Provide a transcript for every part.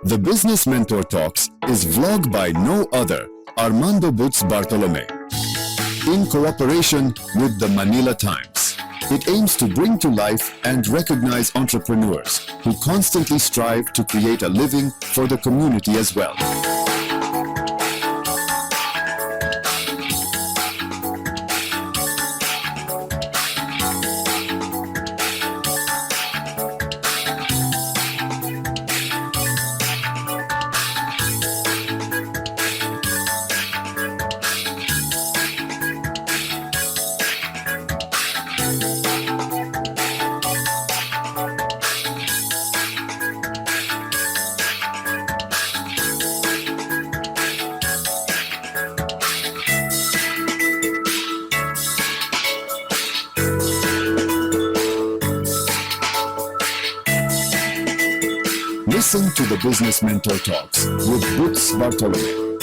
The Business Mentor Talks is vlogged by no other, Armando Boots Bartolome, in cooperation with the Manila Times. It aims to bring to life and recognize entrepreneurs who constantly strive to create a living for the community as well. Listen to the Business Mentor Talks with Boots Bartolome.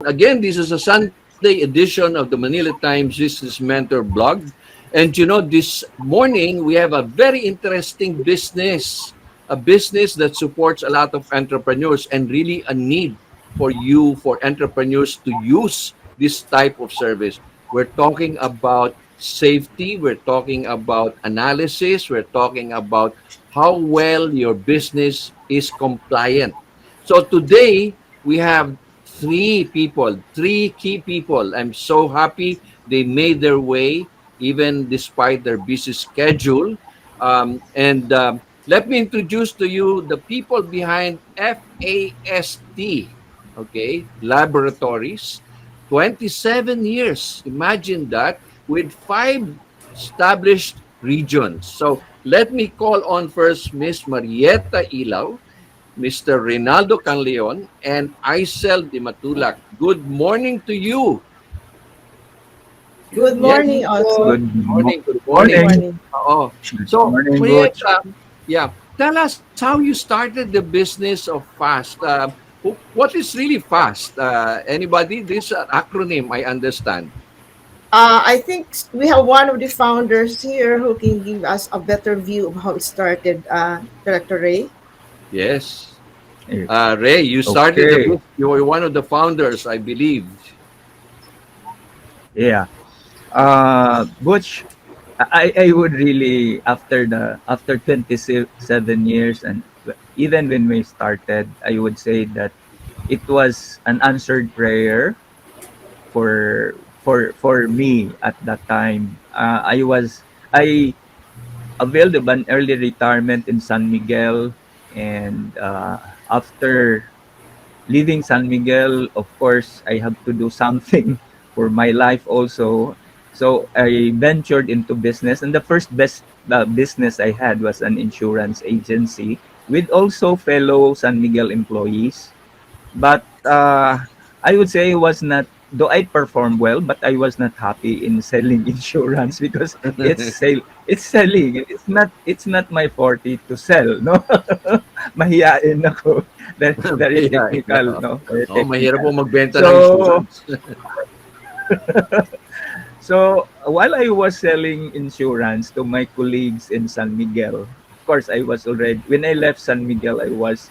Again, this is a Sunday edition of the Manila Times Business Mentor blog. And this morning we have a very interesting business, a business that supports a lot of entrepreneurs and really a need for entrepreneurs to use this type of service. We're talking about safety, we're talking about analysis, we're talking about how well your business is compliant. So today we have three key people. I'm so happy they made their way even despite their busy schedule. And let me introduce to you the people behind FAST, okay, Laboratories. 27 years, imagine that, with 5 established regions. So let me call on first Miss Marieta Ilaw, Mr. Reynaldo Kangleon, and Aisel Di Matulak. Good morning to you. Good morning also. Good morning. Good morning. Oo. So, Marieta, tell us how you started the business of FAST. What is really FAST? Anybody? This is an acronym, I understand. I think we have one of the founders here who can give us a better view of how it started, Director Ray. Yes. Ray, you started the book. You were one of the founders, I believe. Yeah. Butch, I would really, after 27 years, and even when we started, I would say that it was an answered prayer for me at that time. I availed of an early retirement in San Miguel, and after leaving San Miguel, of course, I have to do something for my life also. So I ventured into business, and the first business I had was an insurance agency with also fellow San Miguel employees. But I would say it was not, though I performed well, but I was not happy in selling insurance because it's selling. It's not my forte to sell, no. Mahiyain ako. Very technical, no. Very technical. Mahirap po magbenta ng insurance. So while I was selling insurance to my colleagues in San Miguel, of course I was already, when I left San Miguel, I was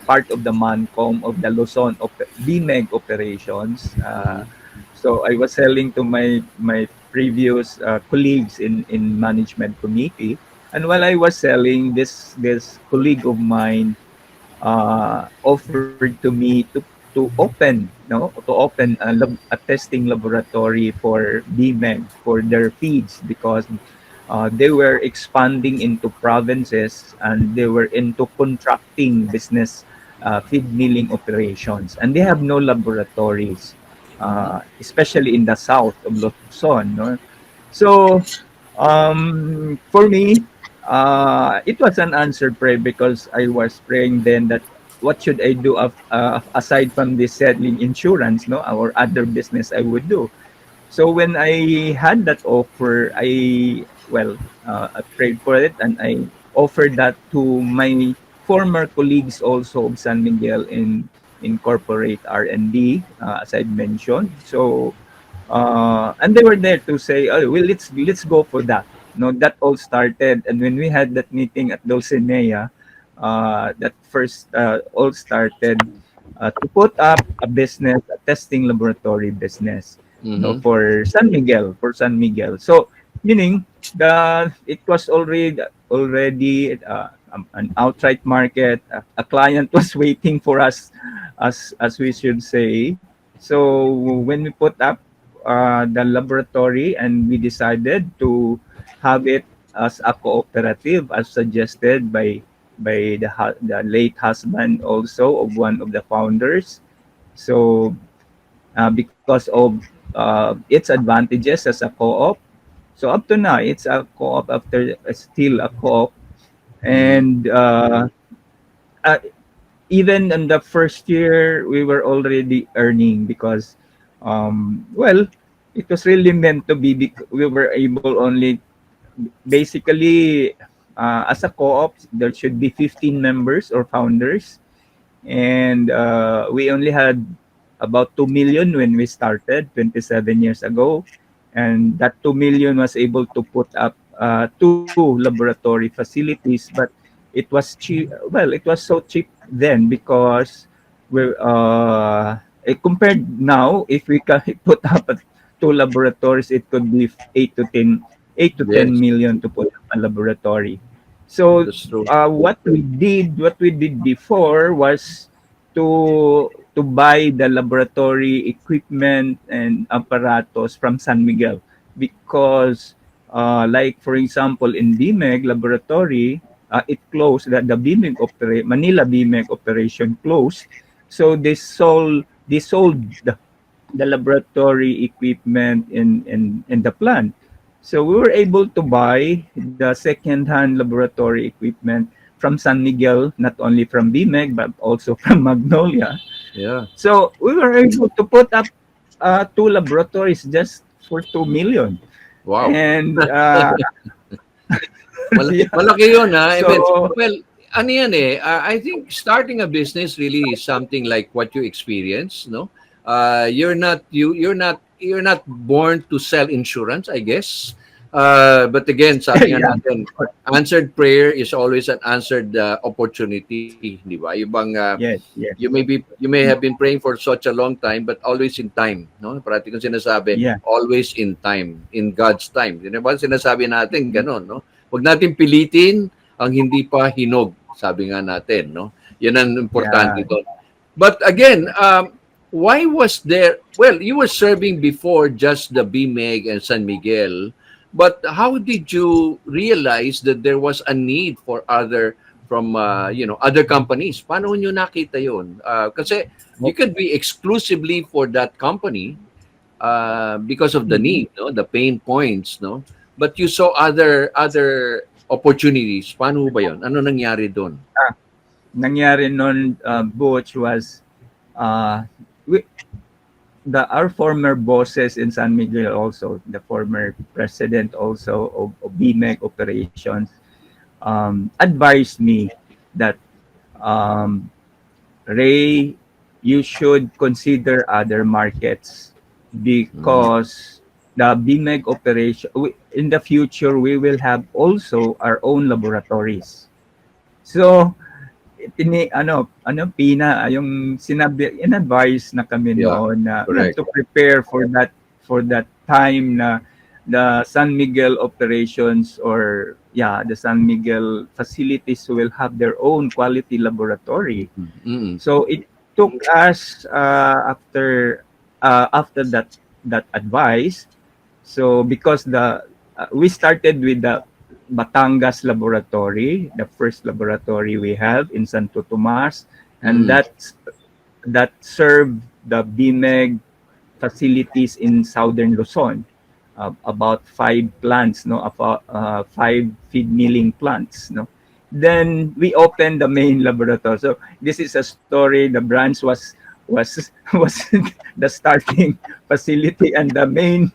part of the MANCOM of the Luzon BMEG operations. So I was selling to my previous colleagues in management committee. And while I was selling, this colleague of mine offered to me to open a testing laboratory for BMEG for their feeds, because they were expanding into provinces and they were into contracting business, feed milling operations, and they have no laboratories, especially in the south of Luzon, no? So for me, it was an answered prayer, because I was praying then that what should I do aside from this selling insurance, no, or other business I would do. So when I had that offer, I prayed for it, and I offered that to my former colleagues also of San Miguel in corporate R&D, as I mentioned. So and they were there to say, oh, well, let's go for that. No, that all started, and when we had that meeting at Dulcinea, that first all started to put up a business, a testing laboratory business, no, Mm-hmm. for San Miguel, for San Miguel. So, meaning it was already an outright market. A client was waiting for us, as we should say. So when we put up the laboratory, and we decided to have it as a cooperative, as suggested by the late husband also of one of the founders. So because of its advantages as a co-op, so up to now it's a co-op, after still a co-op. Mm-hmm. And uh, even in the first year we were already earning, because well, it was really meant to be. We were able only, basically, as a co-op there should be 15 members or founders, and we only had about 2 million when we started 27 years ago, and that 2 million was able to put up two laboratory facilities. But it was cheap. Well, it was so cheap then, because we're compared now, if we can put up two laboratories, it could be 8 to 10 Yes, million to put up a laboratory. So that's true. what we did before was to buy the laboratory equipment and apparatus from San Miguel, because like for example in BMEG laboratory, it closed. That the BMEG Manila BMEG operation closed, so they sold the laboratory equipment in the plant. So we were able to buy the second-hand laboratory equipment from San Miguel, not only from BMEG but also from Magnolia. Yeah. So we were able to put up two laboratories just for 2 million. Wow. And yeah, Malaki yun, ha? I so mean, well, ano yan eh, I think starting a business really is something like what you experience, no? You're not born to sell insurance, I guess. But again, sabi nga yeah, natin, answered prayer is always an answered opportunity, di ba? Yung bang yes, yes, you may have been praying for such a long time, but always in time, no? Parati kong sinasabi, yeah. always in time, in God's time. Di ba sinasabi natin ganun, no? Huwag natin pilitin ang hindi pa hinog, sabi nga natin, no? Yan ang importante Yeah. doon. But again, why was there, well, you were serving before just the BMEG and San Miguel, but how did you realize that there was a need for other companies? Paano nyo nakita yun? Kasi you could be exclusively for that company because of the Mhm. need, no, the pain points, no. But you saw other opportunities. Paano ba 'yon? Ano nangyari doon? Nangyari nun, Butch, was uh, we, our former bosses in San Miguel, also the former president also of BMEC operations, advised me that, um, Ray, you should consider other markets, Mm. because the BMEG operation, in the future we will have also our own laboratories. So yung sinabi, in-advise na kami Yeah, noon na we have correct. to prepare for that time na the San Miguel operations, or the San Miguel facilities will have their own quality laboratory. Mm. So it took us, after that advice. So because we started with the Batangas laboratory, the first laboratory we have in Santo Tomas, and Mm. that served the BMEG facilities in Southern Luzon, about 5 plants, no, about 5 feed milling plants, no. Then we opened the main laboratory. So this is a story. The branch was the starting facility, and the main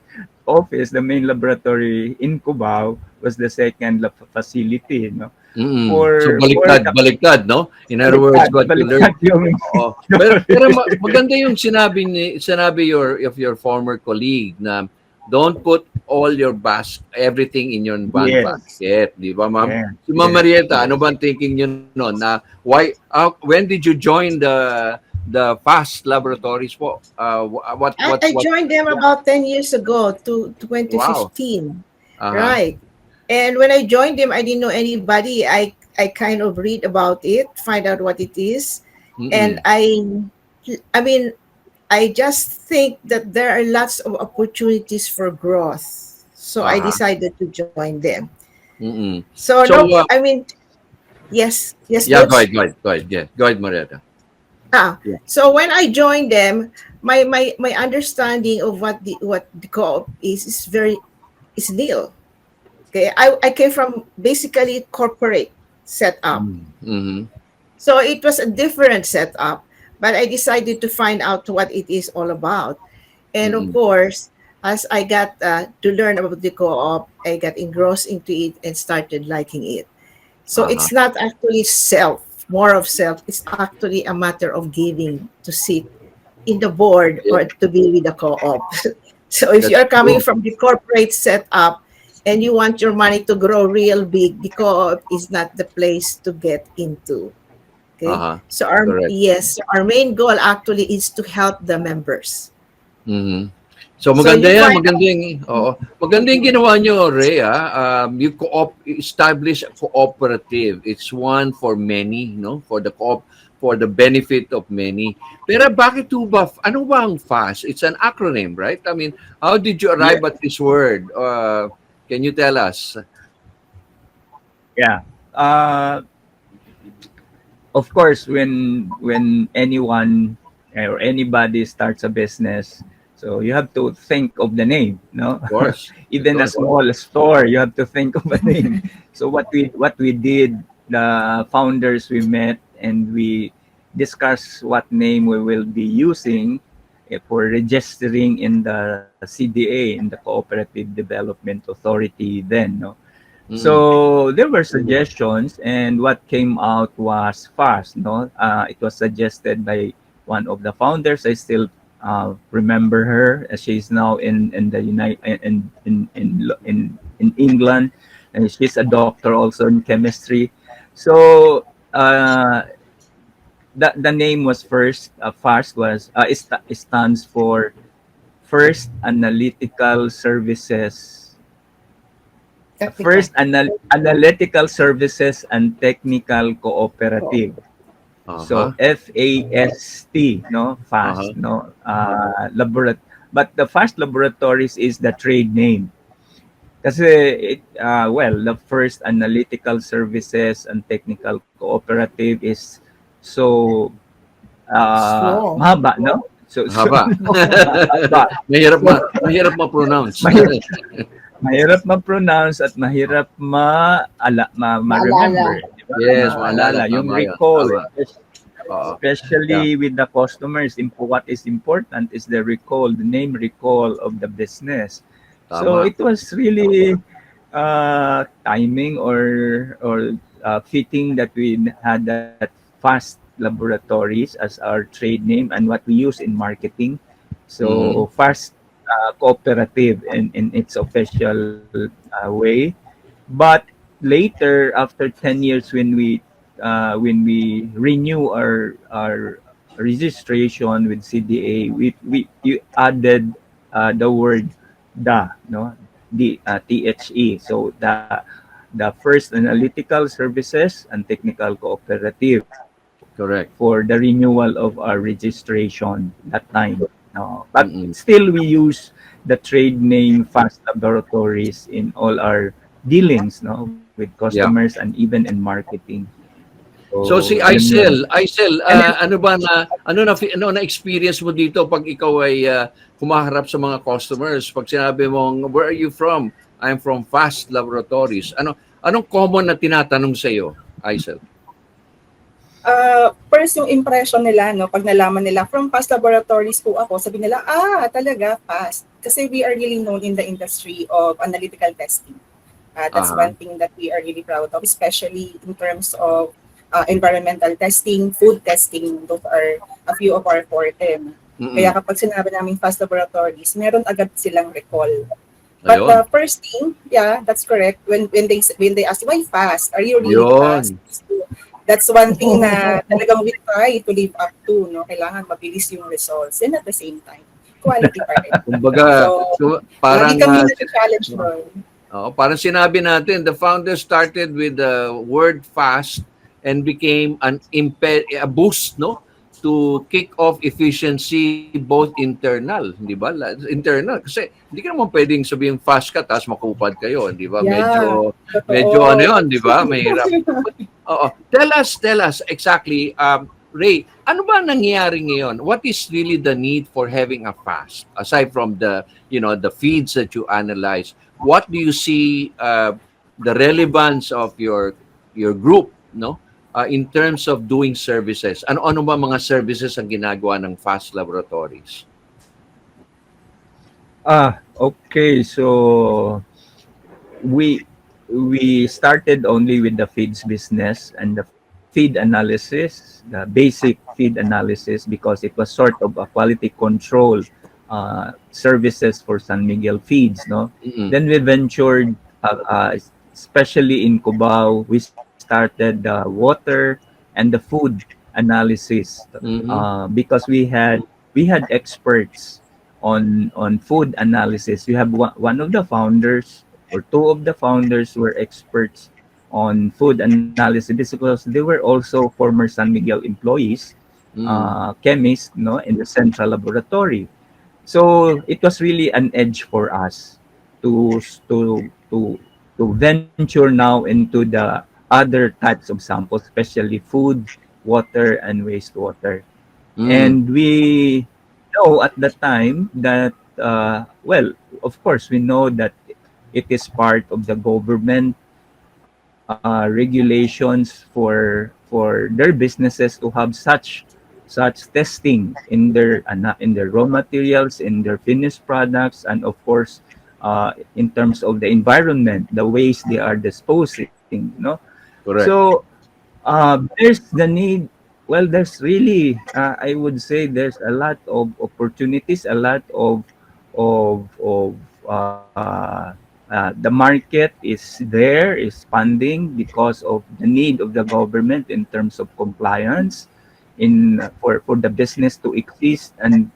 office, the main laboratory in Cubao was the second facility, no. Mm. So For baliktad, the baliktad, no? In other words, baliktad, what you learned. baliktad yung Oo. Pero story. maganda yung sinabi your former colleague na don't put all your everything in your van Yes. basket, di ba, ma'am? Yeah. Si Ma'am Yes. Marieta, ano Yes. ba ang thinking niyo noon na when did you join the FAST laboratories po? I joined them Yeah. about 10 years ago, to Wow. 2015. Uh-huh. Right. And when I joined them, I didn't know anybody. I kind of read about it, find out what it is. And Mm-mm. I mean, I just think that there are lots of opportunities for growth. So I Uh-huh. decided to join them. Mm-mm. So So, no, I mean, yes, yeah, go Butch. ahead, go ahead, go ahead. Yeah, go ahead, Marieta. Yeah. So when I joined them, my understanding of what the co-op is very is nil. Okay, I came from basically corporate setup, Mm-hmm. so it was a different setup. But I decided to find out what it is all about, and of Mm-mm. course, as I got to learn about the co-op, I got engrossed into it and started liking it. So Uh-huh. it's not actually more of self. It's actually a matter of giving to sit in the board Yeah, or to be with the co-op. So if you that's are coming true. from the corporate setup and you want your money to grow real big, the co-op is not the place to get into. Okay. Uh-huh. So Correct. our main goal actually is to help the members. Mhm. So So maganda you 'yan, find maganda yung oo. Maganda yung ginawa niyo, Rhea. You establish a cooperative. It's one for many, no? For the for the benefit of many. Pero bakit ho ba ano ba ang FAST? It's an acronym, right? I mean, how did you Yeah. arrive at this word? Can you tell us? Yeah. Of course, when anyone or anybody starts a business, so you have to think of the name, no? Of course. Of Even a course. small store, you have to think of a name. So what we did, the founders we met and we discussed what name we will be using for registering in the CDA, in the Cooperative Development Authority then, no? Mm. So there were suggestions, and what came out was fast. No, it was suggested by one of the founders. I still remember her. She's now in the United in England, and she's a doctor also in chemistry. So the name was fast was it stands for First Analytical Services. technical. Analytical Services and Technical Cooperative. So Uh-huh. FAST, no, Uh-huh. fast, no, but the fast laboratories is the trade name. Kasi the first Analytical Services and Technical Cooperative is so Slow. mahaba, no? So Haba. mahaba. So Mahirap ma-pronounce. mahirap, mahirap ma-pronounce at mahirap Maalala. ma-remember, di ba? Yes, maalala, Maalala, yung tama 'yan, recall, tama. Oo. Yeah. especially with the customers. What is important is the recall, the name recall of the business. So Tama. it was really timing or fitting that we had that fast laboratories as our trade name and what we use in marketing. Mhm. So fast cooperative in its official way. But later, after 10 years, when we renew our registration with CDA, we you added the word the, no, THE. So the first analytical services and technical cooperative Correct. for the renewal of our registration that time. No, but Mm. still we use the trade name Fast Laboratories in all our dealings, no, with Yeah. customers and even in marketing. So si So yun yun. Aisel, And then, ano ba na ano na experience mo dito pag ikaw ay humaharap sa mga customers? Pag sinabi mong, "Where are you from?" "I'm from Fast Laboratories." Anong common na tinatanong sa iyo, Aisel? First yung impression nila, no, pag nalaman nila from past laboratories po ako, sabi nila, talaga fast. Kasi we are really known in the industry of analytical testing. That's Aha. one thing that we are really proud of, especially in terms of environmental testing, food testing. Those are a few of our forte. Kaya Mm. kapag sinabi namin fast laboratories, meron agad silang recall. But the Ayun. first thing, yeah, that's correct. When they ask why fast, are you really fast? Yun. So, that's one thing na talagang we try to live up to, no? Kailangan mabilis yung results and at the same time, quality pa rin. Kumbaga, So, so, lagi parang kami na-challenge no? doon. Parang sinabi natin, the founder started with the word fast and became a boost, no? To kick off efficiency both internal, di ba? Internal. Kasi hindi ka naman pwedeng sabihin fast ka tapos makupad kayo, di ba? Yeah, Medyo ano totoo. yun, di ba? Mahirap. Oo. Tell us exactly, Ray, ano ba nangyayari ngayon? What is really the need for having a fast? Aside from the feeds that you analyze, what do you see the relevance of your group, no? In terms of doing services. Ano ba mga services ang ginagawa ng fast laboratories? Okay. So we we started only with the feeds business and the feed analysis, the basic feed analysis, because it was sort of a quality control services for San Miguel feeds. No, Mm-mm. then we ventured, especially in Cubao, we started the water and the food analysis, Mm-hmm. because we had experts on food analysis. We have one of the founders or two of the founders were experts on food analysis because they were also former San Miguel employees, Mm. chemists, no, in the central laboratory. So it was really an edge for us to to to to venture now into the other types of samples, especially food, water, and wastewater. Mm. And we know at the time that, well, of course, we know that it is part of the government regulations for their businesses to have such testing in their raw materials, in their finished products, and of course, in terms of the environment, the waste they are disposing. Correct. So there's the need. Well, there's really, I would say, there's a lot of opportunities, a lot of the market is there, is funding because of the need of the government in terms of compliance, for the business to exist, and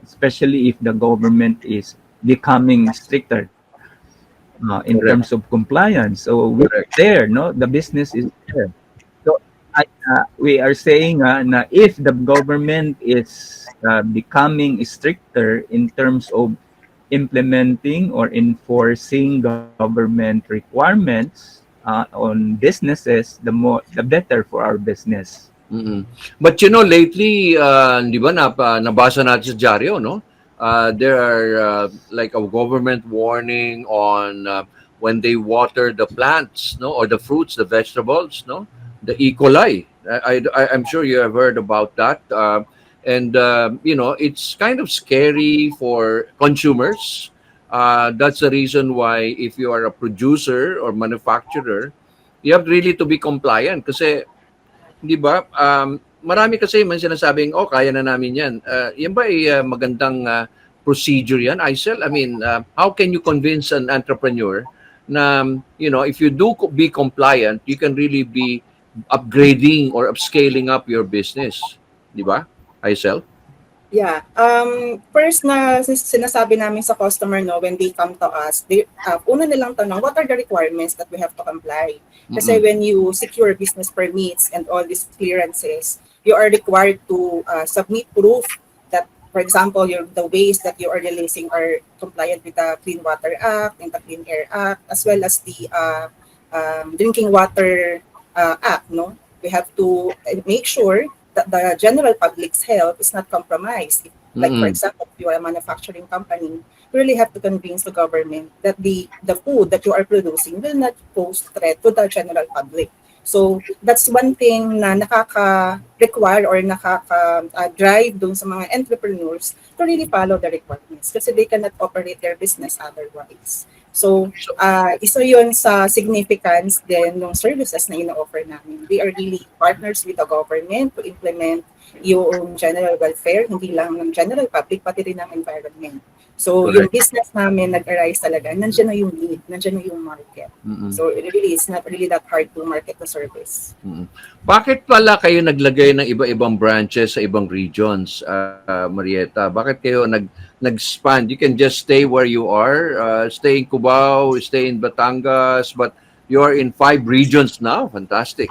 especially if the government is becoming stricter in terms Correct. of compliance. So we're Correct. there, no? The business is there. So we are saying na if the government is becoming stricter in terms of implementing or enforcing government requirements on businesses, the better for our business. Mm. But lately, di ba, nabasa natin sa dyaryo, no? There are like a government warning on when they water the plants, no, or the fruits, the vegetables, no, the E. coli. I'm sure you have heard about that. And it's kind of scary for consumers. That's the reason why if you are a producer or manufacturer, you have really to be compliant kasi 'di ba? Marami kasi man sinasabing, "Oh, kaya na namin 'yan." Yan ba ay magandang procedure 'yan, Aisel? I mean, how can you convince an entrepreneur na if you do be compliant, you can really be upgrading or upscaling up your business, 'di ba? Aisel? Yeah. First na sinasabi namin sa customer, no, when they come to us, una nilang tanong, what are the requirements that we have to comply? Kasi Mm. when you secure business permits and all these clearances, you are required to submit proof that, for example, the waste that you are releasing are compliant with the Clean Water Act and the Clean Air Act, as well as the Drinking Water Act. No, we have to make sure that the general public's health is not compromised. Like, for Mm. example, if you are a manufacturing company, you really have to convince the government that the food that you are producing will not pose threat to the general public. So that's one thing na nakaka-require or nakaka-drive dun sa mga entrepreneurs to really follow the requirements kasi they cannot operate their business otherwise. So, So, isa yun sa significance din ng services na ino-offer namin. We are really partners with the government to implement yung general welfare, hindi lang ng general public, pati rin ng environment. So, yung Correct. business namin nag-arise talaga, nandiyan na yung need, nandiyan na yung market. Mm-mm. So, really, it's not really that hard to market the service. Mm. Bakit pala kayo naglagay ng iba-ibang branches sa ibang regions, Marieta? Bakit kayo nag-expand? You can just stay where you are, stay in Cubao, stay in Batangas, but you are in 5 regions now. Fantastic.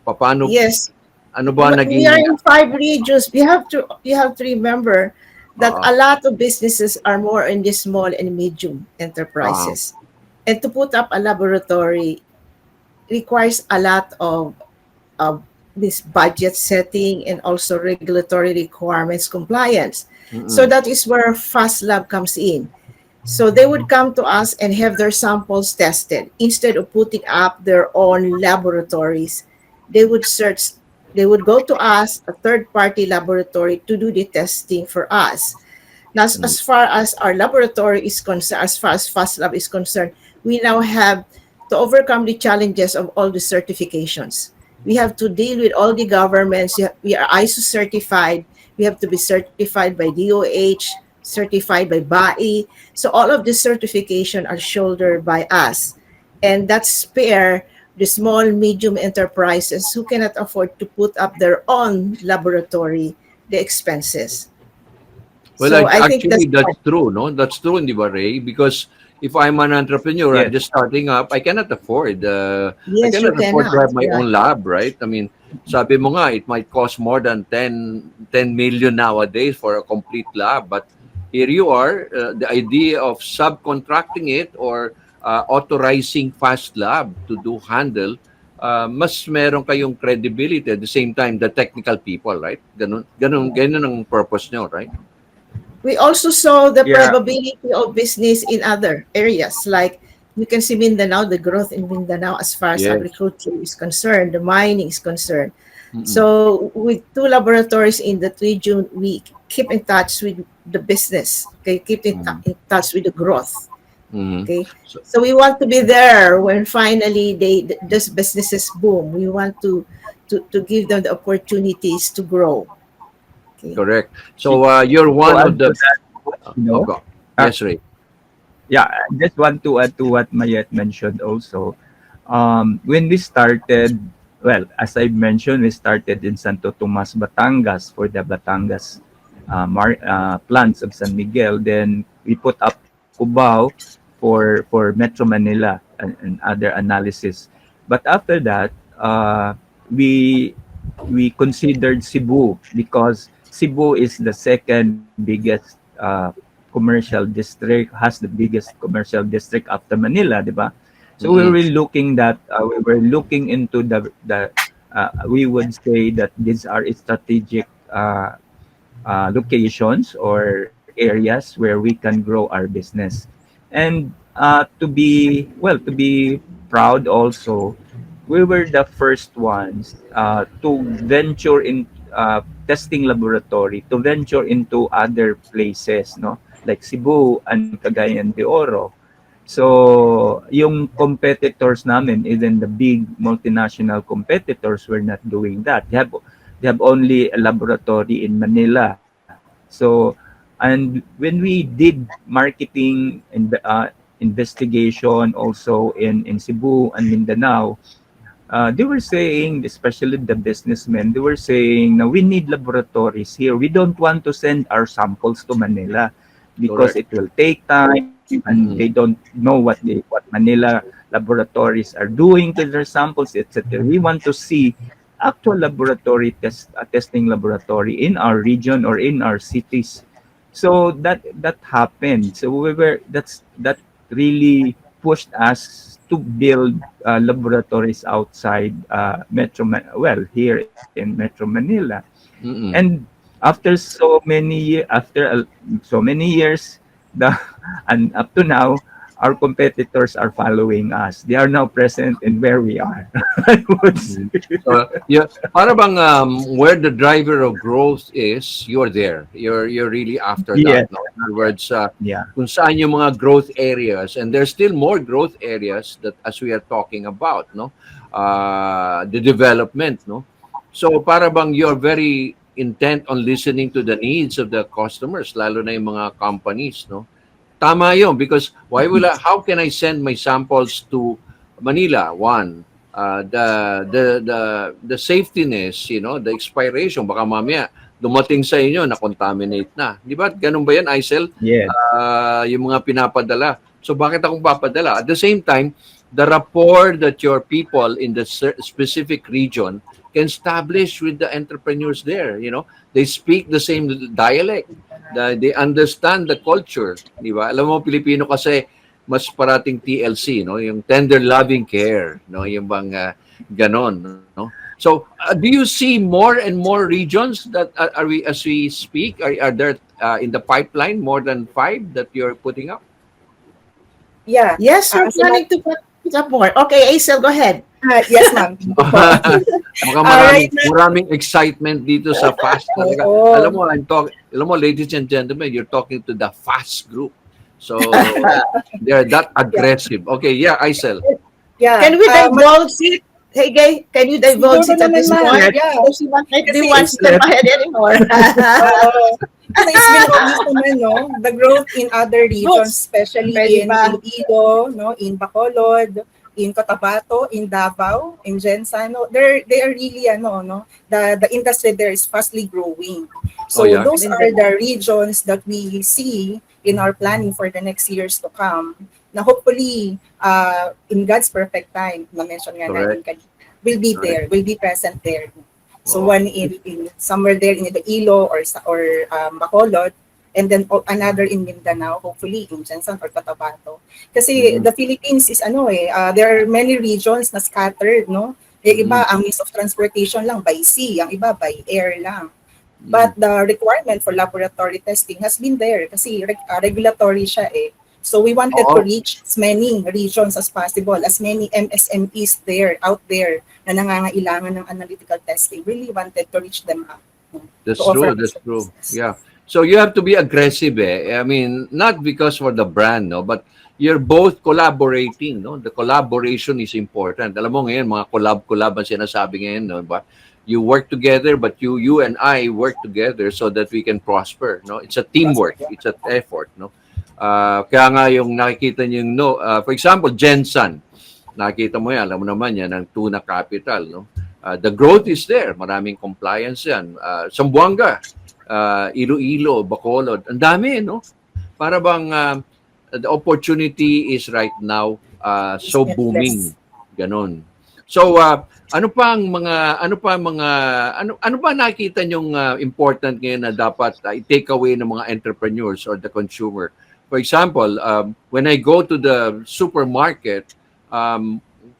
Paano, Yes, ano ba we are naging... in 5 regions. You have to remember that Uh, a lot of businesses are more in the small and medium uh, enterprises. And to put up a laboratory requires a lot of this budget setting and also regulatory requirements compliance. So mm-mm. that is where Fast Lab comes in. So they would come to us and have their samples tested. Instead of putting up their own laboratories, they would search, they would go to us, a third party laboratory, to do the testing for us. Now, Mm. as far as our laboratory is concerned, as far as Fast Lab is concerned, we now have to overcome the challenges of all the certifications. We have to deal with all the governments. We are ISO certified. We have to be certified by DOH, certified by BAI. So all of the certification are shouldered by us. And that spare the small, medium enterprises who cannot afford to put up their own laboratory, the expenses. Well, So I think actually, that's that's true, no? That's true, hindi ba, Ray? Because if I'm an entrepreneur, I'm Yes. just starting up, I yes, you cannot afford to cannot. have my Yeah. own lab, right? I mean, sabi mo nga, it might cost more than 10 million nowadays for a complete lab. But here you are, the idea of subcontracting it or authorizing Fast Lab to do handle, mas meron kayong credibility at the same time, the technical people, right? Ganun ang purpose nyo, right? We also saw the Yeah. probability of business in other areas, like you can see Mindanao, the growth in Mindanao as far as Yes. agriculture is concerned, the mining is concerned. Mm-mm. So with 2 laboratories in that region, we keep in touch with the business. Okay, keep in touch with the growth. Mhm. Okay, So, so we want to be there when finally those businesses boom. We want to give them the opportunities to grow. Okay. correct. So you're To one of add to the that, okay. uh, Yes, Ray. yeah, I just want to add to what Mayet mentioned also. When we started, well, as I mentioned, we started in Santo Tomas, Batangas for the Batangas plants of San Miguel. Then we put up Cubao for Metro Manila and other analysis. But after that, we we considered Cebu because Cebu is the second biggest commercial district, has the biggest commercial district after Manila, di ba? So we Mm-mm. were looking that we were looking into the we would say that these are strategic locations or areas where we can grow our business. And to be proud also, we were the first ones to venture in testing laboratory, to venture into other places, no? Like Cebu and Cagayan de Oro. So, yung competitors namin, even the big multinational competitors, were not doing that. They have only a laboratory in Manila. So, and when we did marketing and investigation also in Cebu and Mindanao, they were saying, especially the businessmen, they were saying, "Now we need laboratories here. We don't want to send our samples to Manila because Correct. it will take time, and they Mm-mm. don't know what Manila laboratories are doing to their samples, etc. We want to see actual laboratory testing laboratory in our region or in our cities." So that happened. So that really pushed us to build laboratories outside here in Metro Manila. And Mm-mm. after so many years, the and up to now, our competitors are following us. They are now present in where we are. I would Mm. say. Yeah, para bang where the driver of growth is, you're there. You're really after that. Yes, No? In other words, yeah, kung saan yung mga growth areas, and there's still more growth areas that as we are talking about, no, the development, no. So para bang you're very intent on listening to the needs of the customers, lalo na yung mga companies, no? Tama yun because how can I send my samples to Manila? One, the safetyness, the expiration, baka mamaya dumating sa inyo na contaminate na. Di ba? Ganun ba yan, Aisel? Yes. Yung mga pinapadala. So bakit akong papadala? At the same time, the rapport that your people in the specific region can establish with the entrepreneurs there, they speak the same dialect. They understand the culture, di ba? Alam mo, Pilipino kasi mas parating TLC, no? Yung tender loving care, no? Yung bang ganon, no? So, do you see more and more regions that are we as we speak? Are there in the pipeline more than 5 that you're putting up? Yeah. Yes, we're planning to put up more. Okay, Aisel, go ahead. Yes, ma'am. Maraming excitement dito sa FAST talaga. Oo. Alam mo, ladies and gentlemen, you're talking to the FAST group. So, they're that aggressive. Okay, yeah, Aisel. Yeah. Can we divulge it? Hey, Gay, can you divulge it Siguro at this naman, point? yeah. So she won't Kasi be one step ahead anymore. Kasi it's been obvious naman, no? The growth in other regions, especially Pwede in ba? Iloilo, no? In Bacolod, in Cotabato, in Davao, in Jensan, no? They are really, the industry there is fastly growing. So Oh, yeah. those are the regions that we see in our planning for the next years to come. Na hopefully, in God's perfect time, na-mention nga natin kanina, will be there, will be present there. So one in somewhere there in Iloilo or Bacolod, and then another in Mindanao, hopefully in Jensan or Cotabato. Kasi the Philippines is there are many regions na scattered, no? Yung iba ang means of transportation lang by sea, ang iba by air lang. But the requirement for laboratory testing has been there kasi regulatory siya eh. So we wanted to reach as many regions as possible, as many MSMEs out there na nangangailangan ng analytical testing. Really wanted to reach them up. That's true. Yeah. So you have to be aggressive eh. I mean, not because for the brand, no, but you're both collaborating, no? The collaboration is important. Alam mo ngayon, mga collab ang sinasabi ngayon, no, ba? You work together, but you and I work together so that we can prosper, no? It's a teamwork, it's an effort, no? Kaya nga yung nakikita niyo for example, Jensan. Nakita mo yan, alam mo naman yan, ang tuna capital, no? The growth is there, maraming compliance yan. Zamboanga, Iloilo, Bacolod, ang dami, no? Para bang the opportunity is right now so booming. Ganon. So ano pa nakita niyong important ngayon na dapat i-take away ng mga entrepreneurs or the consumer? For example, when I go to the supermarket,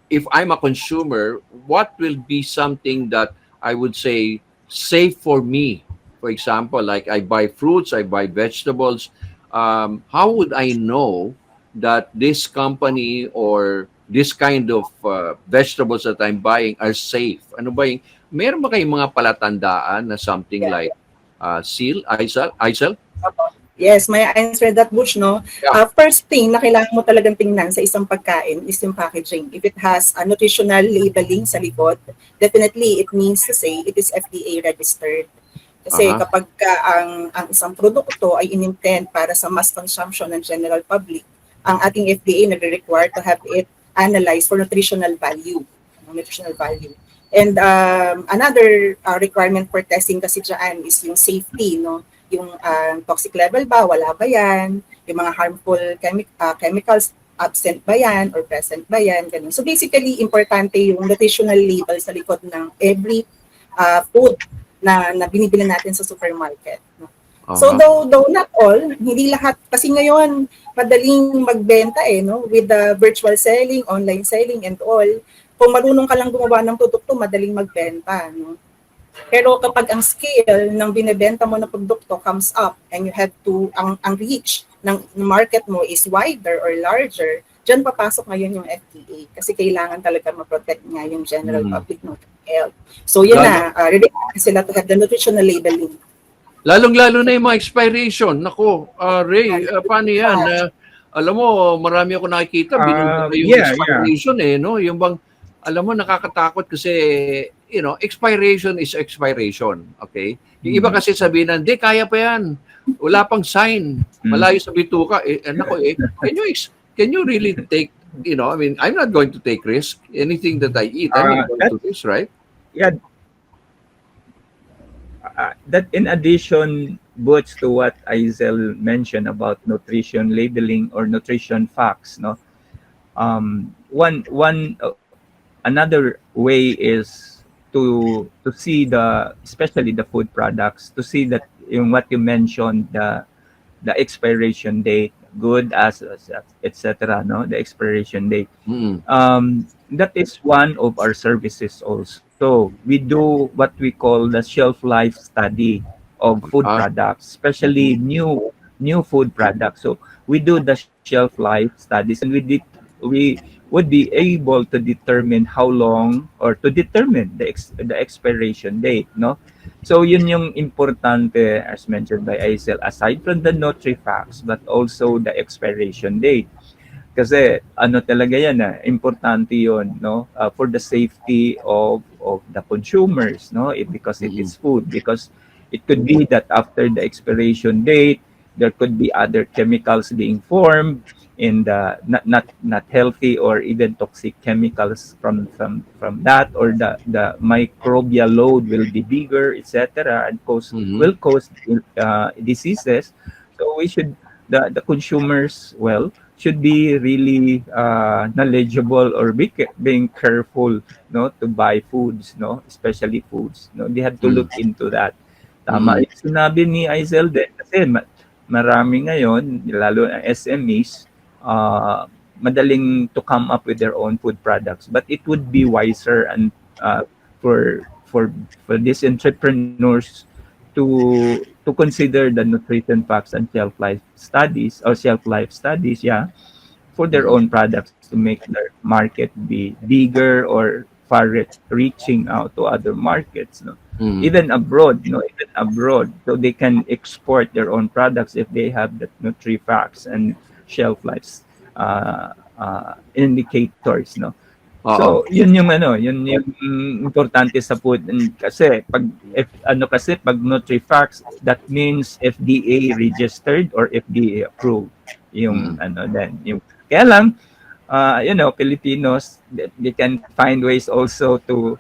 if I'm a consumer, what will be something that I would say safe for me? For example, like I buy fruits, I buy vegetables. How would I know that this company or this kind of vegetables that I'm buying are safe? Ano ba yung, meron ba kayong mga palatandaan na something like seal, Aisel? Yes, may answer that, Bush, no? Yeah. First thing na kailangan mo talagang tingnan sa isang pagkain is yung packaging. If it has a nutritional labeling sa likod, definitely it means to say it is FDA registered. Kasi kapag ang isang produkto ay in-intend para sa mass consumption ng general public, ang ating FDA nagre-require to have it analyzed for nutritional value. And another requirement for testing kasi dyan is yung safety, no? Yung toxic level ba, wala ba yan? Yung mga harmful chemicals, absent ba yan or present ba yan? Ganun. So basically, importante yung nutritional label sa likod ng every food na binibili natin sa supermarket. No? So though not all, hindi lahat, kasi ngayon, madaling magbenta no? With the virtual selling, online selling and all. Kung marunong ka lang gumawa ng produkto, madaling magbenta. No? Pero kapag ang scale ng binebenta mo na produkto comes up and you have to, ang reach ng market mo is wider or larger, dyan papasok ngayon yung FDA kasi kailangan talaga ma-protect nga yung general public ng health. So yun ready sila to have the nutritional labeling. Lalong-lalo na yung mga expiration. Nako, Ray, paano yan? Alam mo, marami ako nakikita, binunta yung expiration no? Yung bang, alam mo, nakakatakot kasi expiration is expiration. Okay? Yung iba Mm. kasi sabihin na, hindi, kaya pa yan. Wala pang sign. Malayo sa bituka. Can you really take, I mean, I'm not going to take risk. Anything that I eat, I'm not going That to risk, right? yeah, that in addition, Butch, to what Aizel mentioned about nutrition labeling or nutrition facts, no. One another way is to see especially the food products, to see that in what you mentioned, the expiration date, good as etc. No, the expiration date. Mm. That is one of our services also. We do what we call the shelf life study of food Ah, products, especially new food products. So we do the shelf life studies, and we would be able to determine how long, or to determine the expiration date, no? So yun yung importante, as mentioned by Aisel, aside from the notary facts, but also the expiration date. Kasi ano talaga yan, importante yun, no? For the safety of the consumers, no? Because it mm-mm. is food. Because it could be that after the expiration date, there could be other chemicals being formed in the not healthy or even toxic chemicals from that, or the microbial load will be bigger, etc., and Mhm. will cause diseases. So we should, the consumers, well, should be really knowledgeable, or being careful, no, to buy foods, no, especially foods, no, they have to Mm. look into that. Tama Mm. yung sinabi ni Aisel din, kasi marami ngayon, lalo ang SMEs, madaling to come up with their own food products, but it would be wiser, and for for these entrepreneurs to consider the nutrition facts and shelf life studies, yeah, for their Mm. own products, to make their market be bigger, or far reaching out to other markets, no, Mm. even abroad, no, even abroad, so they can export their own products if they have the nutri-facts and shelf life indicators, no. Oo. So yun yung yun yung importante sa food. And kasi pag nutri-facts, that means FDA registered or FDA approved yung Mm. then yung, kaya lang, Filipinos, they can find ways also to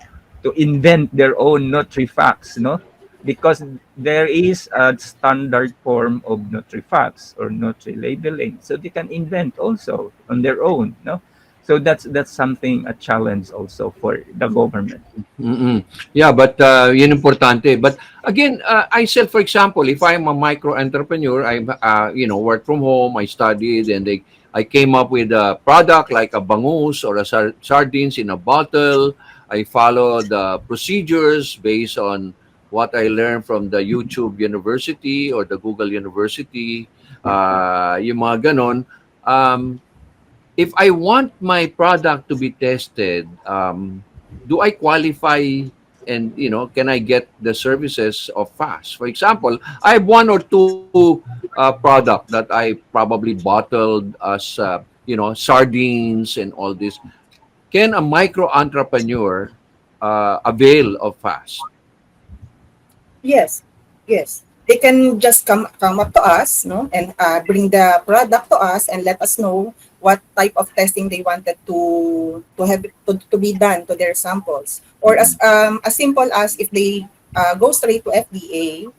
invent their own nutri-facts, no? Because there is a standard form of nutri-facts or nutri-labeling, so they can invent also on their own, no? So that's something, a challenge also for the government. Mm-mm. Yeah, but yun importante. But again, I said, for example, if I'm a micro entrepreneur, I work from home, I studied, and I came up with a product like a bangus or a sardines in a bottle. I follow the procedures based on what I learned from the YouTube University or the Google University. Yung mga ganon. If I want my product to be tested, do I qualify, and can I get the services of FAST? For example, I have one or two product that I probably bottled as sardines and all this. Can a micro entrepreneur avail of FAST? Yes, yes. They can just come up to us, no, and bring the product to us and let us know what type of testing they wanted to be done to their samples. Or as simple as if they go straight to FDA,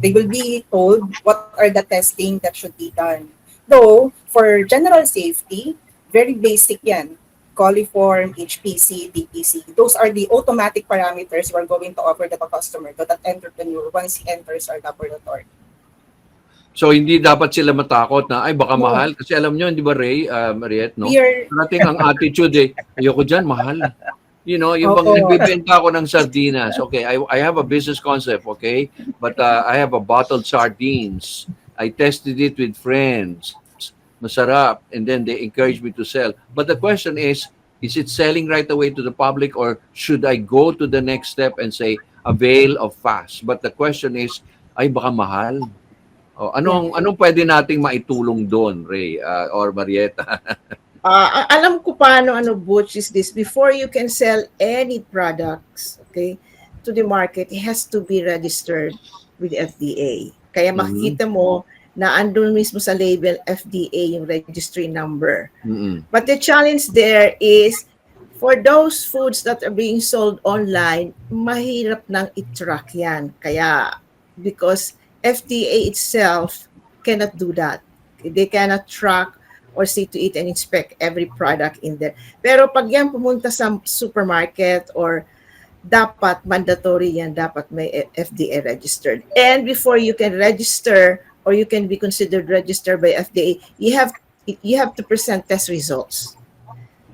they will be told what are the testing that should be done. Though for general safety, very basic yan. Coliform, HPC, DPC. Those are the automatic parameters we're going to offer to the customer, to that entrepreneur, once he enters our laboratory. So, hindi dapat sila matakot na, ay, baka No. mahal. Kasi alam nyo, di ba, Ray, Mariette, no? We are, Parating ang attitude ayoko dyan, mahal. Yung bang Oo. nagbibenta ako ng sardinas. Okay, I have a business concept, okay? But I have a bottled sardines. I tested it with friends. Masarap. And then they encourage me to sell. But the question is it selling right away to the public, or should I go to the next step and say, avail of FAST? But the question is, ay, baka mahal. Anong pwede nating maitulong doon, Ray or Marietta? Alam ko paano Butch is this. Before you can sell any products, okay, to the market, it has to be registered with the FDA. Kaya Mhm. makikita mo na andun mismo sa label FDA yung registry number. Mm-mm. But the challenge there is for those foods that are being sold online, mahirap nang i-track yan. Kaya because FDA itself cannot do that. They cannot track or see to it and inspect every product in there. Pero pag yan pumunta sa supermarket or dapat mandatory yan, dapat may FDA registered. And before you can register or you can be considered registered by FDA, you have to present test results.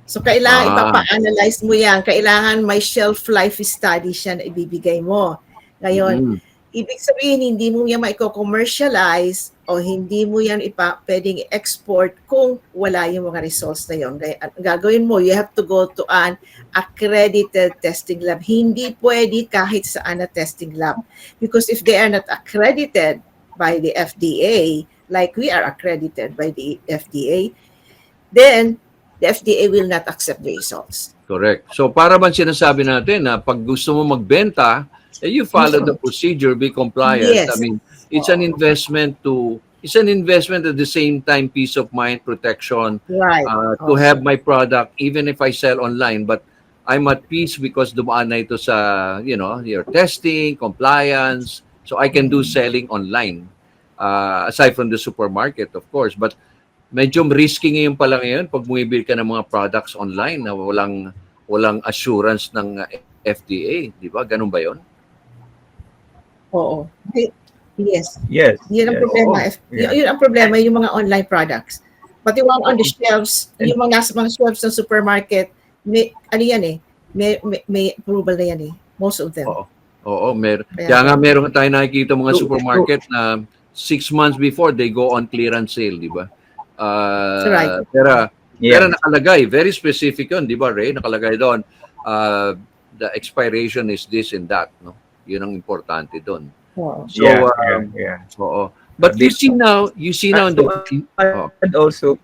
So, kailangan Ah. ipapa-analyze mo yan. Kailangan may shelf life study siya na ibibigay mo. Ngayon, Mm-mm. ibig sabihin, hindi mo yan maiko-commercialize o hindi mo yan pwedeng i-export kung wala yung mga results na yun. Kaya, ang gagawin mo, you have to go to an accredited testing lab. Hindi pwede kahit saan na testing lab. Because if they are not accredited by the FDA, like we are accredited by the FDA, then the FDA will not accept the results. Correct. So para bang sinasabi natin na pag gusto mo magbenta, you follow the procedure, be compliant. I Yes. mean, it's an investment at the same time peace of mind, protection, Right. to have my product even if I sell online, but I'm at peace because dumaan na ito sa, your testing, compliance, so I can do selling online. Aside from the supermarket, of course, but medyo risky ngayon pala ngayon pag bumibili ka ng mga products online na walang assurance ng FDA, di ba? Ganun ba 'yon? Oo. Yes. Yes. Yun ang Yes. problema. Oo. Yeah. Yun ang problema, yung mga online products. But yung mga on the shelves, And- yung mga nasa mga shelves ng supermarket, ano yan eh, may approval na yan eh. Most of them. Oo. Oo, Kaya- kaya nga meron tayo nakikita mga So- supermarket na 6 months before they go on clearance sale, di ba? Right. Pero Yeah. nakalagay, very specific 'yun, di ba, Ray? Nakalagay doon, the expiration is this and that, no? 'Yun ang importante doon. Oo. So, Yeah. oo. But you see now in the And also,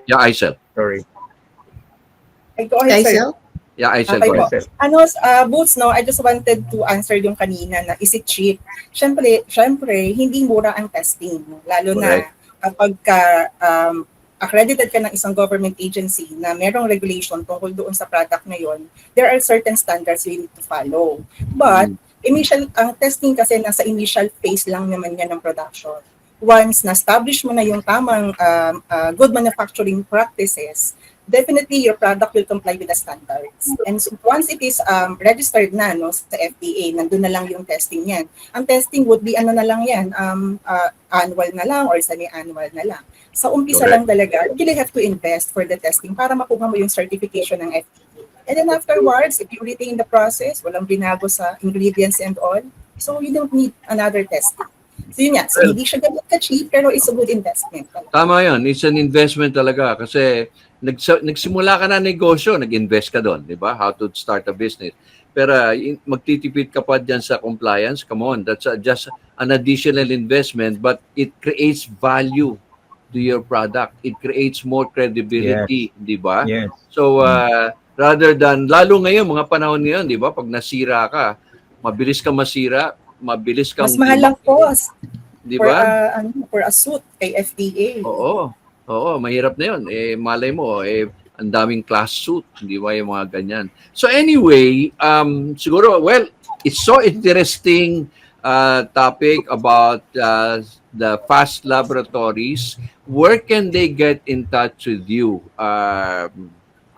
yeah, Aisel. sorry. Ay, go ahead, sir. Kaisel? Yeah, Aisel, Okay go po. ahead. Boots, no, I just wanted to answer yung kanina na is it cheap? Syempre, hindi mura ang testing. Lalo Correct. na kapag accredited ka ng isang government agency na merong regulation tungkol doon sa product na yon, there are certain standards you need to follow. But, ang testing kasi nasa initial phase lang naman yan ng production. Once na-establish mo na yung tamang good manufacturing practices, definitely your product will comply with the standards. And so once it is registered na sa FDA, nandun na lang yung testing yan. Ang testing would be na lang yan, annual na lang or semi-annual na lang. Sa umpisa Correct. lang talaga, you really have to invest for the testing para makuha mo yung certification ng FDA. And then afterwards, if you retain the process, walang binago sa ingredients and all, so you don't need another testing. So yun nga, so hindi siya ganun ka-cheap, pero it's a good investment. Tama 'yon, it's an investment talaga kasi nagsimula ka na negosyo, nag-invest ka doon, di ba? How to start a business. Pero magtitipid ka pa diyan sa compliance, come on, that's just an additional investment, but it creates value to your product. It creates more credibility, di ba? Yes. So, rather than, lalo ngayon, mga panahon ngayon, di ba? Pag nasira ka, mabilis kang masira, mabilis kang... Mas mahal lang cost di for, ba? for a suit kay FDA. Oo, mahirap na yun. Malay mo, ang daming class suit, di ba, yung mga ganyan. So anyway, siguro, well, it's so interesting topic about the fast laboratories. Where can they get in touch with you?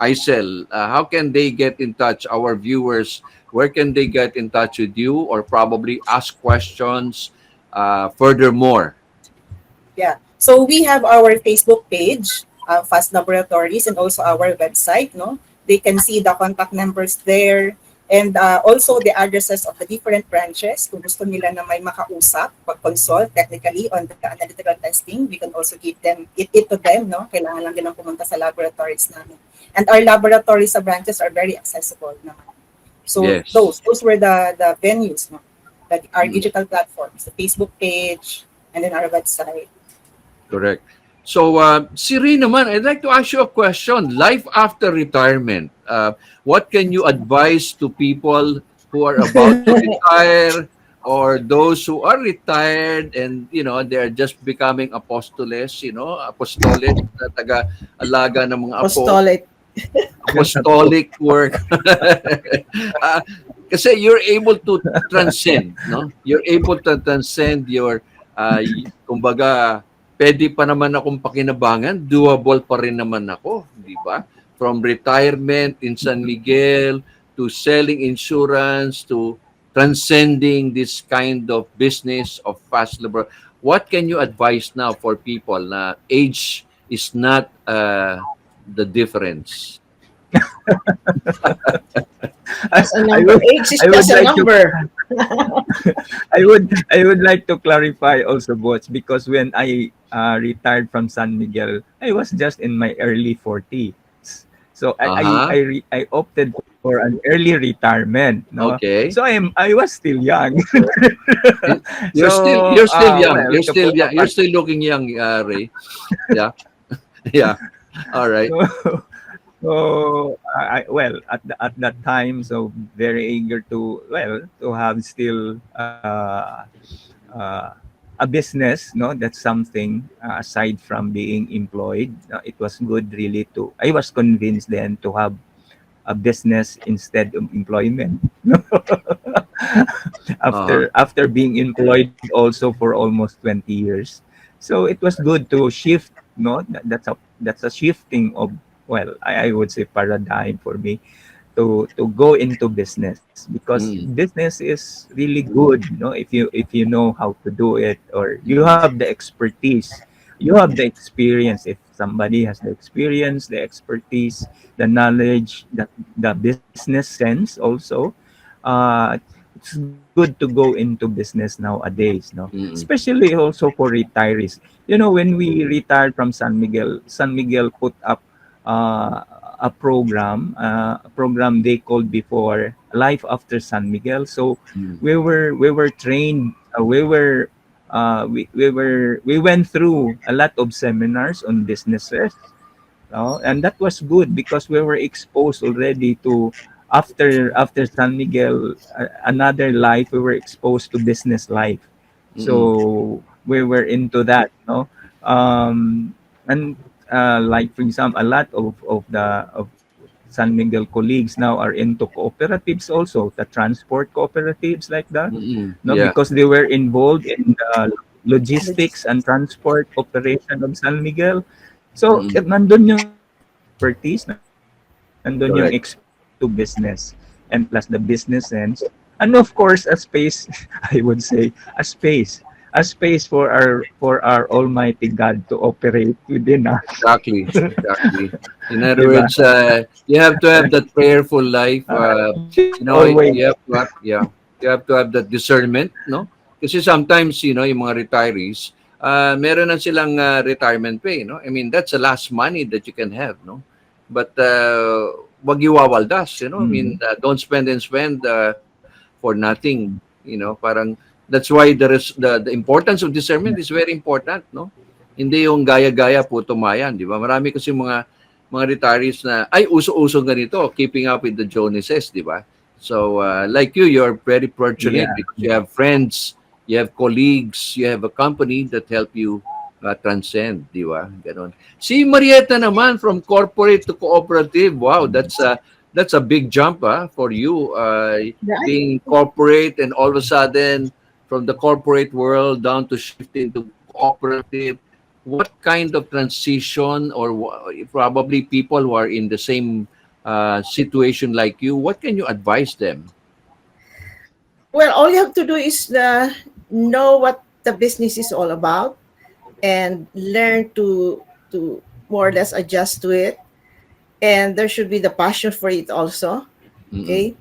Aisel, how can they get in touch, our viewers, where can they get in touch with you or probably ask questions furthermore? Yeah. So we have our Facebook page, Fast Laboratories, and also our website. No, they can see the contact numbers there, and also the addresses of the different branches. Kung gusto nila na may makausap, pag-consult technically on the analytical testing, we can also give them it to them. No, kailangan lang nilang pumunta sa laboratories namin, and our laboratories sa branches are very accessible naman. So Yes. those were the venues. No, that our digital platforms, the Facebook page, and then our website. Correct. So, Siri naman, I'd like to ask you a question. Life after retirement. What can you advise to people who are about to retire or those who are retired and, they're just becoming apostoles, apostoles na taga-alaga ng mga apo, Apostolic. apostolic work. Ah, kasi you're able to transcend, no? You're able to transcend your, kumbaga, pwede pa naman akong pakinabangan, doable pa rin naman ako, di ba? From retirement in San Miguel to selling insurance to transcending this kind of business of fast labor. What can you advise now for people na age is not the difference? As a I number. would Age is I would just a like to number. I would like to clarify also, boss, because when I retired from San Miguel, I was just in my early 40s. So Uh-huh. I opted for an early retirement, no? Okay. So I was still young. You're So still you're still young. well, You're still young. You're still looking young, Ray. Yeah. Yeah. All right. so well, at that time, so very eager to, well, to have still uh, a business, no, that's something, aside from being employed. It was good really to, I was convinced then to have a business instead of employment. Uh-huh. After being employed also for almost 20 years, so it was good to shift, no, that's a shifting of, well, I would say paradigm for me to go into business, because Mm, business is really good, if you know how to do it, or you mm, have the expertise, you have the experience. If somebody has the experience, the expertise, the knowledge, the business sense also, it's good to go into business nowadays, no, mm, especially also for retirees. When we retired from San Miguel put up uh, a program they called before Life After San Miguel. So mm, we were trained, we went through a lot of seminars on businesses, no? And that was good because we were exposed already to, after San Miguel, another life, we were exposed to business life. mm, So we were into that, no? And like, for example, a lot of San Miguel colleagues now are into cooperatives also, the transport cooperatives like that, mm. no, Yeah. because they were involved in the logistics and transport operation of San Miguel. So, Mm, nandun yung expertise, nandun yung correct. experience to business, and plus the business sense. And of course, a space, I would say, a space for our Almighty God to operate within us, Exactly. Exactly. In other di ba? words, you have to have that prayerful life. Always. You have to have, yeah, you have to have that discernment, no? Kasi sometimes, yung mga retirees, meron na silang retirement pay, no? I mean, that's the last money that you can have, no? But wag iwawaldas, I mean, Mm. don't spend and spend for nothing, parang that's why the importance of discernment is very important, no? Hindi yung gaya-gaya po tumayan, di ba? Marami kasi mga retirees na, ay, uso-uso ganito, keeping up with the Joneses, di ba? So, like you're very Yeah. fortunate because you have friends, you have colleagues, you have a company that help you transcend, di ba? Ganon. Si Marietta naman, from corporate to cooperative, wow, that's a big jump for you. Right. Being corporate and all of a sudden, from the corporate world down to shifting to cooperative, what kind of transition, or probably people who are in the same situation like you, what can you advise them? Well, all you have to do is know what the business is all about and learn to more or less adjust to it. And there should be the passion for it also. Mm-mm. Okay.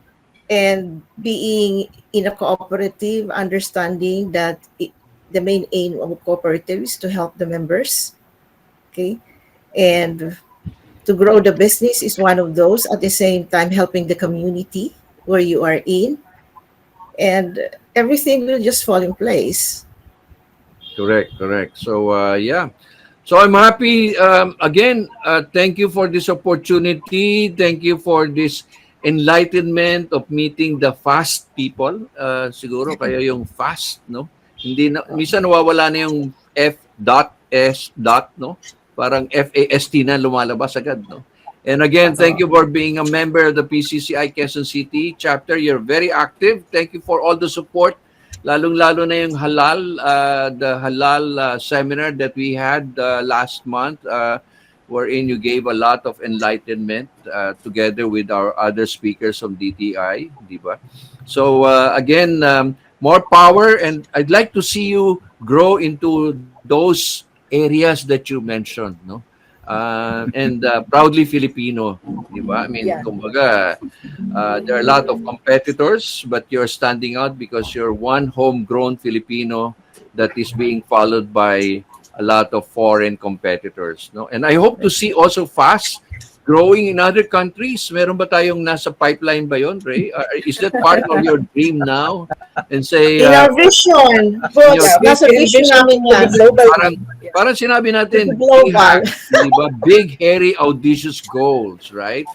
And being in a cooperative, understanding that the main aim of a cooperative is to help the members. Okay. And to grow the business is one of those, at the same time helping the community where you are in, and everything will just fall in place. Correct, correct. So, yeah. So I'm happy. Again, thank you for this opportunity. Thank you for this enlightenment of meeting the fast people. Siguro kayo yung fast, no? Hindi na, minsan nawawala na yung F dot S dot, no? Parang FAST na lumalabas agad, no? And again, thank you for being a member of the PCCI Quezon City chapter. You're very active. Thank you for all the support. Lalong-lalo na yung the halal seminar that we had last month, wherein you gave a lot of enlightenment together with our other speakers from DTI, di ba? So again, more power, and I'd like to see you grow into those areas that you mentioned, no? And proudly Filipino, di ba? I mean, Yeah. kumbaga, there are a lot of competitors, but you're standing out because you're one homegrown Filipino that is being followed by a lot of foreign competitors, no? And I hope to see also fast growing in other countries. Meron ba tayong nasa pipeline ba yon, Ray? Is that part of your dream now? And say, In our vision, books, Yeah, nasa vision namin to be yan. global. parang sinabi natin, Global. we have, di ba, big, hairy, audacious goals, right?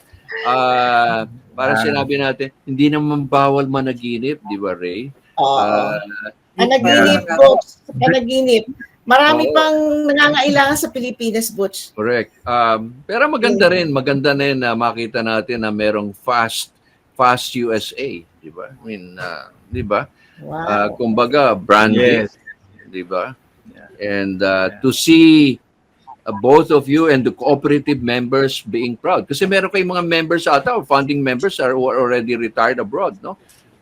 Parang sinabi natin, hindi naman bawal managinip, di ba, Ray? Oo. Uh, Panaginip, Yeah. books. Panaginip. Marami Oo. pang nangangailangan sa Pilipinas, Butch. Correct. Pero maganda na rin na makita natin na merong fast USA, di ba? I mean, di ba? Wow. Kumbaga, branding, Yes. di ba? Yeah. And to see both of you and the cooperative members being proud. Kasi meron kayong mga members ata, or founding members who are already retired abroad, no?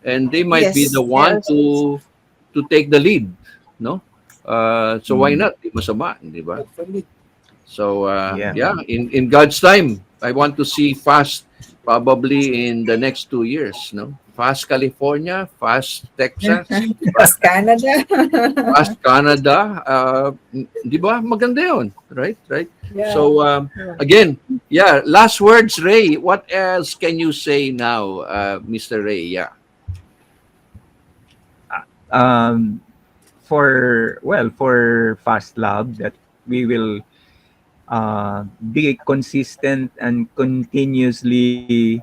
And they might be Yes, the one yes. to take the lead, no? So why not? Di masama, di ba? Hopefully. So Yeah. in God's time, I want to see fast probably in the next 2 years, no? Fast California, fast Texas, Plus Canada. fast Canada, di ba? Maganda 'yon, right? Yeah. So again, last words, Ray. What else can you say now, Mr. Ray? Yeah. For Fast Lab, that we will be consistent and continuously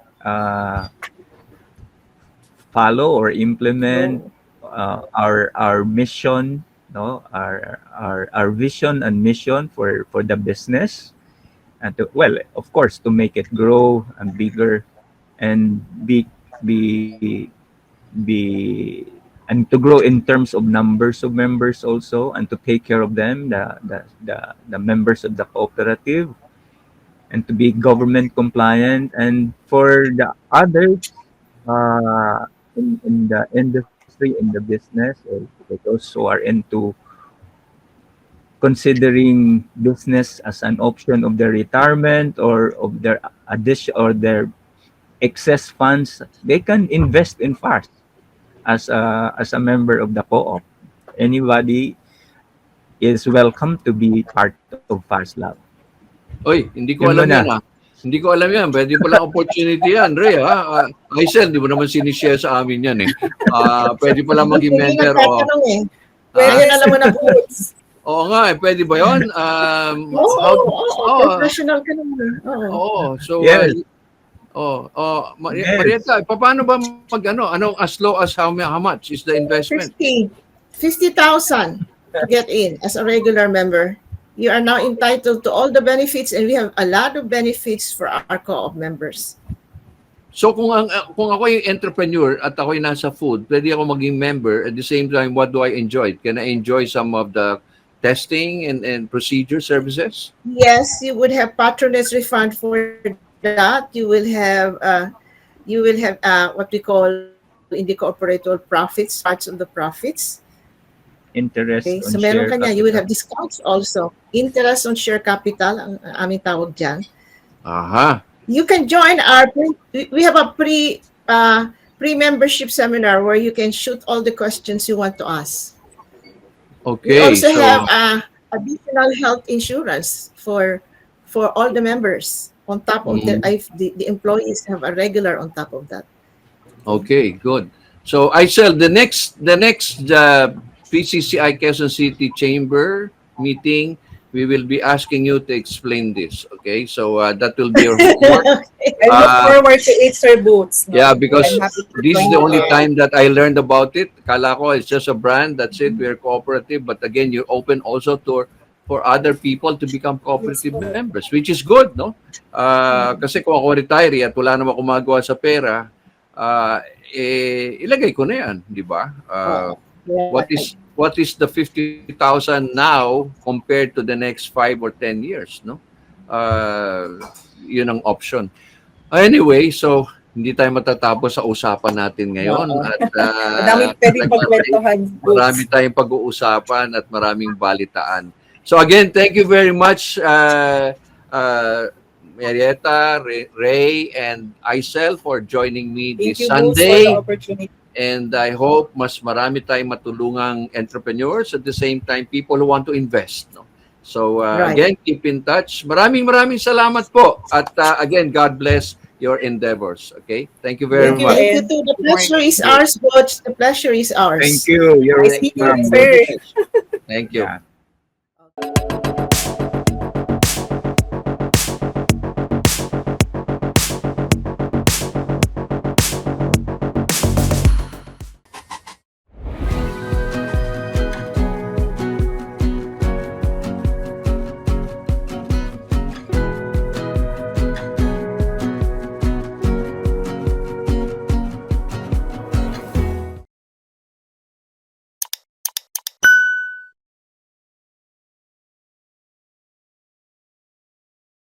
follow or implement our mission, no, our vision and mission for the business, and of course, to make it grow and bigger, and be and to grow in terms of numbers of members also, and to take care of them, the members of the cooperative, and to be government compliant. And for the others in the industry, in the business, or those who are into considering business as an option of their retirement or of their addition or their excess funds, they can invest in FAST as a member of the co-op. Anybody is welcome to be part of FAST Lab. Oy, hindi ko Yun alam muna. yan, ha? Hindi ko alam yan. Pwede pala opportunity yan, Ray, ha? Aisel, di mo naman sinishare sa amin yan, eh. Pwede pala maging Hindi member. nagtatanong eh. Well, Ngayon alam mo na, Boots. Oo nga, pwede ba yun? Professional ka naman. Oo. So, Yes. Marieta, Yes. paano ba anong as low as how much is the investment? 50,000 to get in as a regular member. You are now entitled to all the benefits, and we have a lot of benefits for our co-op members. So kung ako yung entrepreneur at ako yung nasa food, pwede ako maging member. At the same time, what do I enjoy? Can I enjoy some of the testing and procedure services? Yes, you would have patronage refund for that. You will have what we call in the cooperative profits, parts of the profits. Interest Okay, on so share meron ka niya. You will capital. have discounts also. Interest on share capital, ang aming tawag dyan. Aha. You can join we have a pre-membership seminar where you can shoot all the questions you want to ask. Okay. We also so, have additional health insurance for all the members on top of the employees have a regular on top of that. Okay, good. So Aisel, the next PCCI Quezon City Chamber meeting we will be asking you to explain this. Okay, so that will be your homework. I look Uh, forward to it, Sir Boots. No? Yeah, I'm because happy to this is join the you only there. time that I learned about it. Kala ko it's just a brand. That's it. We're cooperative. But again, you open also to for other people to become Yes cooperative po. members, which is good, no? Kasi kung ako retiree at wala naman kumagawa sa pera, ilagay ko na yan, di ba? Yeah. What is the 50,000 now compared to the next 5 or 10 years, no? Yun ang option. Anyway, so hindi tayo matatapos sa usapan natin ngayon Oo. at Madaming pwedeng pagkwentuhan, marami Boots. tayong pag-uusapan at maraming balitaan. So again, thank you very much Marietta, Ray, and Isel for joining me Thank this you, Boots, for the Sunday. opportunity. And I hope mas marami tayong matulungang entrepreneurs at the same time people who want to invest. No? So Right. again, keep in touch. Maraming salamat po. At again, God bless your endeavors. Okay? Thank you very Thank you, much. Thank you and too. The good morning. pleasure is ours, Coach. The pleasure is ours. Thank you. You're Nice meeting you, welcome. sir. Thank you. Yeah.